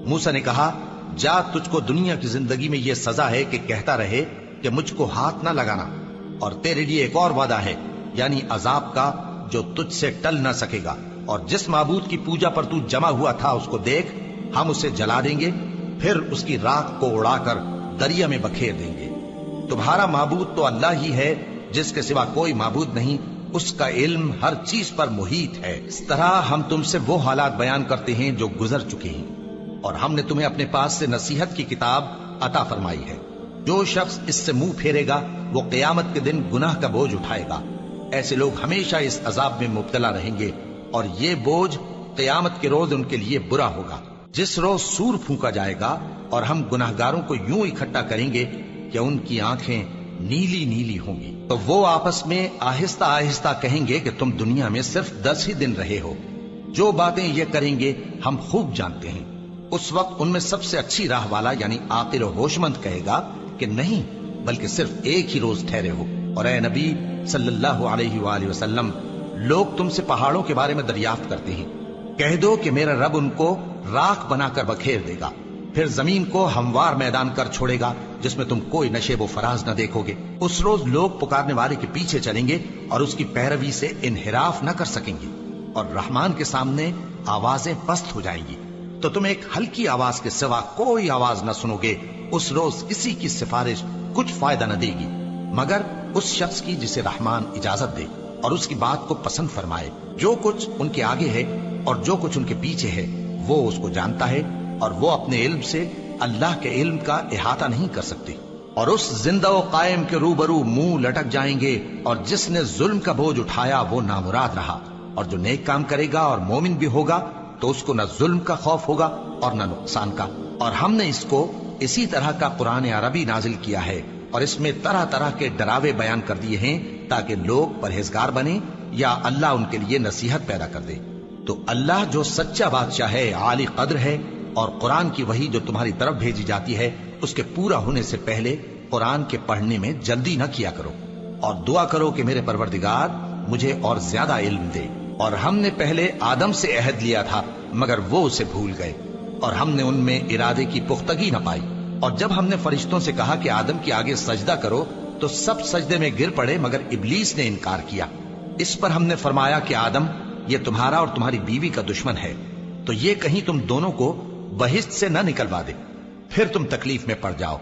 موسیٰ نے کہا جا تجھ کو دنیا کی زندگی میں یہ سزا ہے کہ کہتا رہے کہ مجھ کو ہاتھ نہ لگانا، اور تیرے لیے ایک اور وعدہ ہے یعنی عذاب کا جو تجھ سے ٹل نہ سکے گا، اور جس معبود کی پوجا پر تو جمع ہوا تھا اس کو دیکھ، ہم اسے جلا دیں گے، پھر اس کی راکھ کو اڑا کر دریا میں بکھیر دیں گے۔ تمہارا معبود تو اللہ ہی ہے جس کے سوا کوئی معبود نہیں، اس کا علم ہر چیز پر محیط ہے۔ اس طرح ہم تم سے وہ حالات بیان کرتے ہیں جو گزر چکے ہیں، اور ہم نے تمہیں اپنے پاس سے نصیحت کی کتاب عطا فرمائی ہے۔ جو شخص اس سے منہ پھیرے گا وہ قیامت کے دن گناہ کا بوجھ اٹھائے گا۔ ایسے لوگ ہمیشہ اس عذاب میں مبتلا رہیں گے، اور یہ بوجھ قیامت کے روز ان کے لیے برا ہوگا، جس روز سور پھونکا جائے گا اور ہم گناہگاروں کو یوں اکٹھا کریں گے کہ ان کی آنکھیں نیلی نیلی ہوں گی، تو وہ آپس میں آہستہ آہستہ کہیں گے کہ تم دنیا میں صرف 10 ہی دن رہے ہو، جو باتیں یہ کریں گے ہم خوب جانتے ہیں۔ اس وقت ان میں سب سے اچھی راہ والا یعنی عاقل و ہوش مند کہے گا کہ نہیں، بلکہ صرف ایک ہی روز ٹھہرے ہو۔ اور اے نبی صلی اللہ علیہ وآلہ وسلم، لوگ تم سے پہاڑوں کے بارے میں دریافت کرتے ہیں، کہہ دو کہ میرا رب ان کو راکھ بنا کر بکھیر دے گا، پھر زمین کو ہموار میدان کر چھوڑے گا جس میں تم کوئی نشیب و فراز نہ دیکھو گے۔ اس روز لوگ پکارنے والے کے پیچھے چلیں گے اور اس کی پیروی سے انحراف نہ کر سکیں گے، اور رحمان کے سامنے آوازیں پست ہو جائیں گی، تو تم ایک ہلکی آواز کے سوا کوئی آواز نہ سنو گے۔ اس روز کسی کی سفارش کچھ فائدہ نہ دے گی مگر اس شخص کی جسے رحمان اجازت دے اور اس کی بات کو پسند فرمائے۔ جو کچھ ان کے آگے ہے اور جو کچھ ان کے پیچھے ہے وہ اس کو جانتا ہے، اور وہ اپنے علم سے اللہ کے علم کا احاطہ نہیں کر سکتے۔ اور اس زندہ و قائم کے روبرو منہ لٹک جائیں گے، اور جس نے ظلم کا بوجھ اٹھایا وہ نامراد رہا، اور جو نیک کام کرے گا اور مومن بھی ہوگا تو اس کو نہ ظلم کا خوف ہوگا اور نہ نقصان کا۔ اور ہم نے اس کو اسی طرح کا قرآن عربی نازل کیا ہے، اور اس میں طرح طرح کے ڈراوے بیان کر دیے ہیں تاکہ لوگ پرہیزگار بنیں یا اللہ ان کے لیے نصیحت پیدا کر دے۔ تو اللہ جو سچا بادشاہ ہے، عالی قدر ہے، اور قرآن کی وحی جو تمہاری طرف بھیجی جاتی ہے اس کے پورا ہونے سے پہلے قرآن کے پڑھنے میں جلدی نہ کیا کرو، اور دعا کرو کہ میرے پروردگار مجھے اور زیادہ علم دے۔ اور ہم نے پہلے آدم سے عہد لیا تھا مگر وہ اسے بھول گئے، اور ہم نے ان میں ارادے کی پختگی نہ پائی۔ اور جب ہم نے فرشتوں سے کہا کہ آدم کے آگے سجدہ کرو تو سب سجدے میں گر پڑے مگر ابلیس نے انکار کیا۔ اس پر ہم نے فرمایا کہ آدم، یہ تمہارا اور تمہاری بیوی کا دشمن ہے، تو یہ کہیں تم دونوں کو بہشت سے نہ نکلوا دے، پھر تم تکلیف میں پڑ جاؤ۔